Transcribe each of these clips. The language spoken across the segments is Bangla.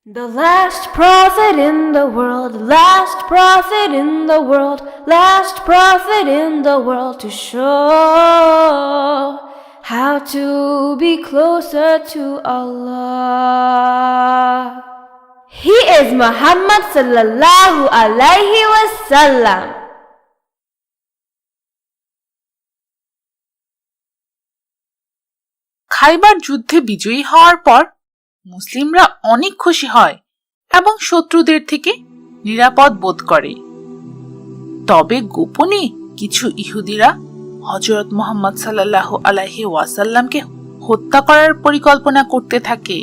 The last prophet in the world, last prophet in the world, last prophet in the world to show how to be closer to Allah. He is Muhammad sallallahu alaihi wasallam. খাইবার যুদ্ধে বিজয়ী হওয়ার পর মুসলিমরা অনেক খুশি হয় এবং শত্রুদের থেকে নিরাপদ বোধ করে। তবে গোপনে কিছু ইহুদিরা হযরত মুহাম্মদ সাল্লাল্লাহু আলাইহি ওয়াসাল্লামকে হত্যা করার পরিকল্পনা করতে থাকে।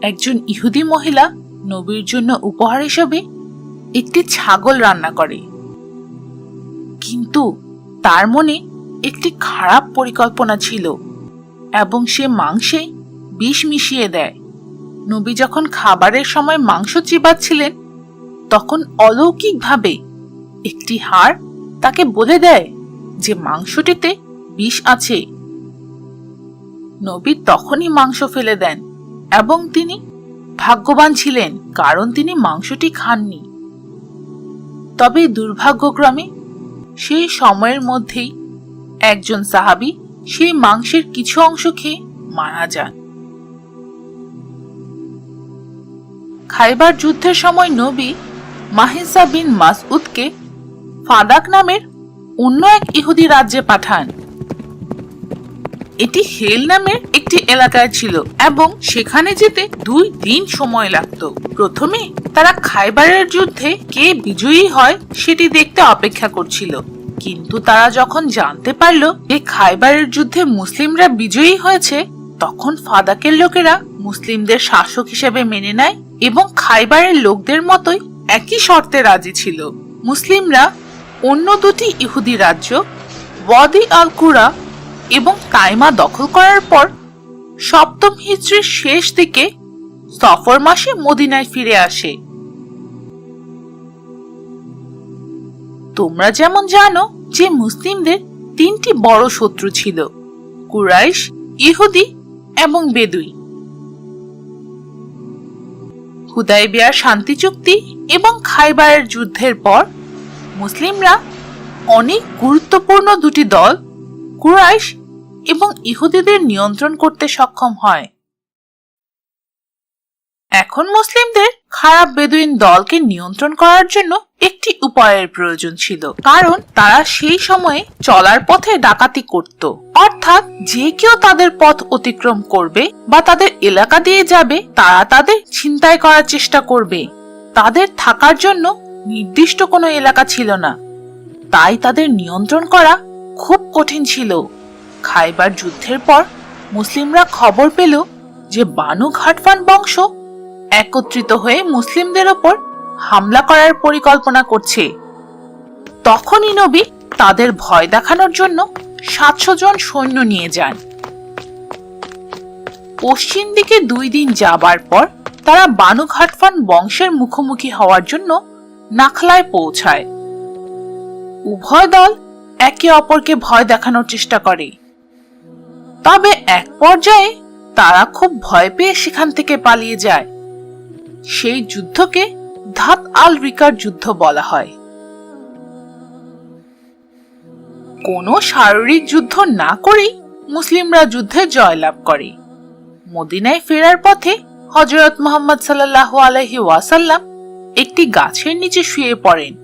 একজন ইহুদি মহিলা নবীর জন্য উপহার হিসেবে একটি ছাগল রান্না করে, কিন্তু তার মনে একটি খারাপ পরিকল্পনা ছিল এবং সে মাংসে বিষ মিশিয়ে দেয়। নবী যখন খাবারের সময় মাংস চিবাচ্ছিলেন তখন অলৌকিকভাবে একটি হাড় তাকে বলে দেয় যে মাংসটিতে বিষ আছে। নবী তখনই মাংস ফেলে দেন এবং তিনি ভাগ্যবান ছিলেন কারণ তিনি মাংসটি খাননি। তবে দুর্ভাগ্যক্রমে সেই সময়ের মধ্যেই একজন সাহাবী সেই মাংসের কিছু অংশ খেয়ে মারা যান। খাইবার যুদ্ধের সময় নবী মাহিসা বিন মাসউদকে ফাদাক নামের অন্য এক ইহুদি রাজ্যে পাঠান। এটি হেল নামের একটি এলাকায় ছিল এবং সেখানে যেতে 2 দিন সময় লাগতো। প্রথমে তারা খাইবারের যুদ্ধে কে বিজয়ী হয় সেটি দেখতে অপেক্ষা করছিল, কিন্তু তারা যখন জানতে পারল যে খাইবারের যুদ্ধে মুসলিমরা বিজয়ী হয়েছে তখন ফাদাকের লোকেরা মুসলিমদের শাসক হিসেবে মেনে নেয় এবং খাইবারের লোকদের মতোই একই শর্তে রাজি ছিল। মুসলিমরা অন্য 2টি ইহুদি রাজ্য ওয়াদি আল কুরা এবং তাইমা দখল করার পর 7ম হিজরির শেষ দিকে সফর মাসে মদিনায় ফিরে আসে। তোমরা যেমন জানো যে মুসলিমদের 3টি বড় শত্রু ছিল, কুরাইশ, ইহুদি এবং বেদুই। হুদায়বিয়ার শান্তি চুক্তি এবং খাইবারের যুদ্ধের পর মুসলিমরা অনেক গুরুত্বপূর্ণ 2টি দল কুরাইশ এবং ইহুদিদের নিয়ন্ত্রণ করতে সক্ষম হয়। এখন মুসলিমদের খারাপ বেদুইন দলকে নিয়ন্ত্রণ করার জন্য একটি উপায়ের প্রয়োজন ছিল, কারণ তারা সেই সময়ে চলার পথে ডাকাতি করত। অর্থাৎ যে কেউ তাদের পথ অতিক্রম করবে বা তাদের এলাকা দিয়ে যাবে তারা তাদের ছিনতাই করার চেষ্টা করবে। তাদের থাকার জন্য নির্দিষ্ট কোনো এলাকা ছিল না, তাই তাদের নিয়ন্ত্রণ করা খুব কঠিন ছিল। খাইবার যুদ্ধের পর মুসলিমরা খবর পেল যে বানু ঘাটফান বংশ একত্রিত হয়ে মুসলিমদের ওপর হামলা করার পরিকল্পনা করছে। তখনই নবী তাদের ভয় দেখানোর জন্য 700 জন সৈন্য নিয়ে যান। পশ্চিম দিকে 2 দিন যাবার পর তারা বানু ঘাটফান বংশের মুখোমুখি হওয়ার জন্য নাখলায় পৌঁছায়। উভয় দল একে অপরকে ভয় দেখানোর চেষ্টা করে, তবে এক পর্যায়ে তারা খুব ভয় পেয়ে সেখান থেকে পালিয়ে যায়। সেই যুদ্ধকে ধাত আল রিকার যুদ্ধ বলা হয়। কোনো শারীরিক যুদ্ধ না করেই মুসলিমরা যুদ্ধে জয়লাভ করে। মদিনায় ফেরার পথে হযরত মুহাম্মদ সাল্লাল্লাহু আলাইহি ওয়াসাল্লাম একটি গাছের নিচে শুয়ে পড়েন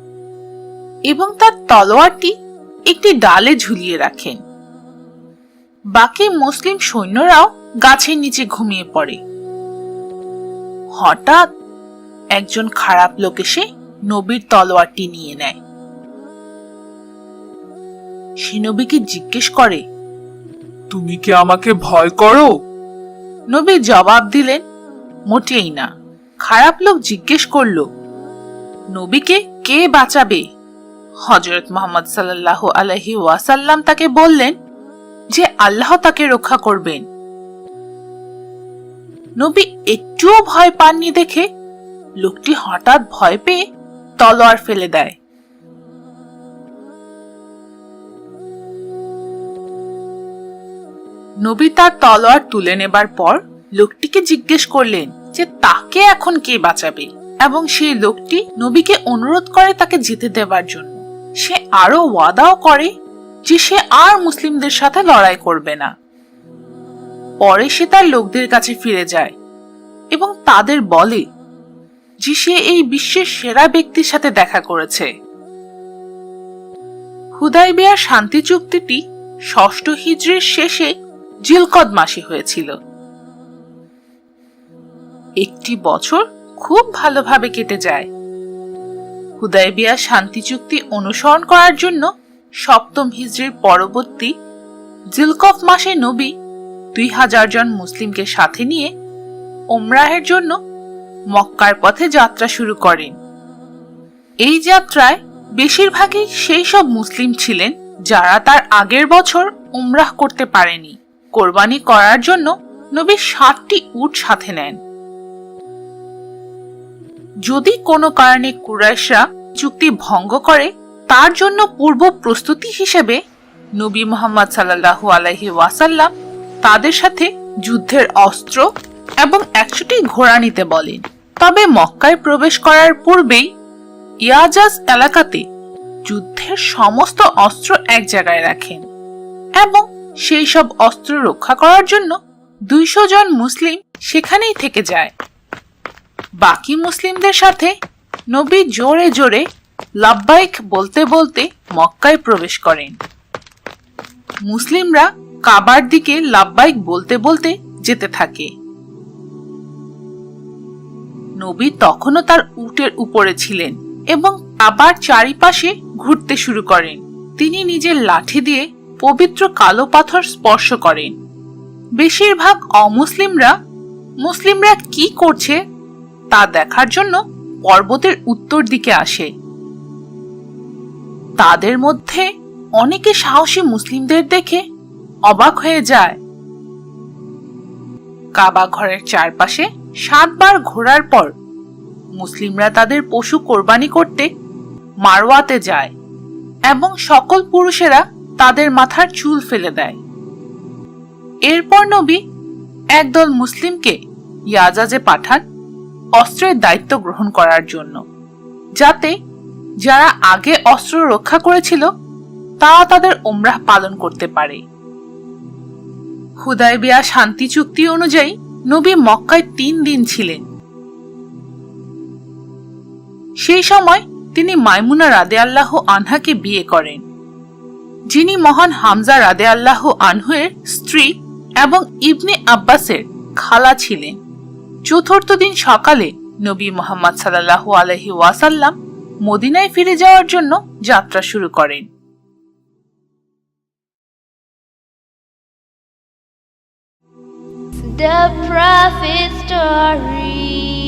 এবং তার তলোয়ারটি একটি ডালে ঝুলিয়ে রাখেন। বাকি মুসলিম সৈন্যরাও গাছের নিচে ঘুমিয়ে পড়ে। হঠাৎ একজন খারাপ লোক এসে নবীর তলোয়ারটি নিয়ে নেয়। সে নবীকে জিজ্ঞেস করে, তুমি কি আমাকে ভয় করো? নবী জবাব দিলেন, মোটেই না। খারাপ লোক জিজ্ঞেস করল, নবীকে কে বাঁচাবে? হযরত মুহাম্মদ সাল্লাল্লাহু আলাইহি ওয়াসাল্লাম তাকে বললেন যে আল্লাহ তাকে রক্ষা করবেন। নবী একটুও ভয় পাননি দেখে লোকটি হঠাৎ ভয় পেয়ে তলোয়ার ফেলে দেয়। নবী তার তলোয়ার তুলে নেবার পর লোকটিকে জিজ্ঞেস করলেন যে তাকে এখন কে বাঁচাবে, এবং সেই লোকটি নবীকে অনুরোধ করে তাকে যেতে দেবার জন্য। সে আরো ওয়াদাও করে যে সে আর মুসলিমদের সাথে লড়াই করবে না। পরে সে তার লোকদের কাছে ফিরে যায় এবং তাদের বলে যে সে এই বিশ্বের সেরা ব্যক্তির সাথে দেখা করেছে। হুদাইবিয়ার শান্তি চুক্তিটি ৬ষ্ঠ হিজরির শেষে জিলকদ মাসে হয়েছিল। একটি বছর খুব ভালোভাবে কেটে যায়। হুদাইবিয়া শান্তি চুক্তি অনুসরণ করার জন্য ৭ম হিজরির পরবর্তী জিলকফ মাসে নবী ২০০০ জন মুসলিমকে সাথে নিয়ে ওমরাহের জন্য মক্কার পথে যাত্রা শুরু করেন। এই যাত্রায় বেশিরভাগই সেই সব মুসলিম ছিলেন যারা তার আগের বছর উমরাহ করতে পারেনি। কোরবানি করার জন্য নবী ৬০টি উট সাথে নেন। যদি কোনো কারণে কুরাইশরা চুক্তি ভঙ্গ করে, তার জন্য পূর্ব প্রস্তুতি হিসেবে নবী মুহাম্মদ সাল্লাল্লাহু আলাইহি ওয়াসাল্লাম তাদের সাথে যুদ্ধের অস্ত্র এবং ১০০টি ঘোড়া নিতে বলেন। তবে মক্কায় প্রবেশ করার পূর্বেই ইয়াজাজ এলাকাতে যুদ্ধের সমস্ত অস্ত্র এক জায়গায় রাখেন এবং সেই সব অস্ত্র রক্ষা করার জন্য ২০০ জন মুসলিম সেখানেই থেকে যায়। বাকি মুসলিমদের সাথে নবী জোরে জোরে লাব্বাইক বলতে বলতে মক্কায় প্রবেশ করেন। মুসলিমরা কাবার দিকে লাব্বাইক বলতে বলতে যেতে থাকে। নবী তখনও তার উটের উপরে ছিলেন এবং কাবার চারিপাশে ঘুরতে শুরু করেন। তিনি নিজের লাঠি দিয়ে পবিত্র কালো পাথর স্পর্শ করেন। বেশিরভাগ মুসলিমরা কি করছে তা দেখার জন্য পর্বতের উত্তর দিকে আসে। তাদের মধ্যে অনেকে সাহসী মুসলিমদের দেখে অবাক হয়ে যায়। কাবা ঘরের চারপাশে ৭ বার ঘোরার পর মুসলিমরা তাদের পশু কোরবানি করতে মারওয়াতে যায় এবং সকল পুরুষেরা তাদের মাথার চুল ফেলে দেয়। এরপর নবী একদল মুসলিমকে ইয়াজাজে পাঠান অস্ত্রের দায়িত্ব গ্রহণ করার জন্য, যাতে যারা আগে অস্ত্র রক্ষা করেছিল তারা তাদের উমরাহ পালন করতে পারে। হুদাইবিয়া শান্তি চুক্তি অনুযায়ী নবী মক্কায় ৩ দিন ছিলেন। সেই সময় তিনি মাইমুনা রাদিয়াল্লাহু আনহাকে বিয়ে করেন, যিনি মহান হামজা রাদিয়াল্লাহু আনহুর স্ত্রী এবং ইবনে আব্বাসের খালা ছিলেন। চতুর্থ দিন সকালে নবী মুহাম্মদ সাল্লাল্লাহু আলাইহি ওয়াসাল্লাম মদিনায় ফিরে যাওয়ার জন্য যাত্রা শুরু করেন। The Prophet Story.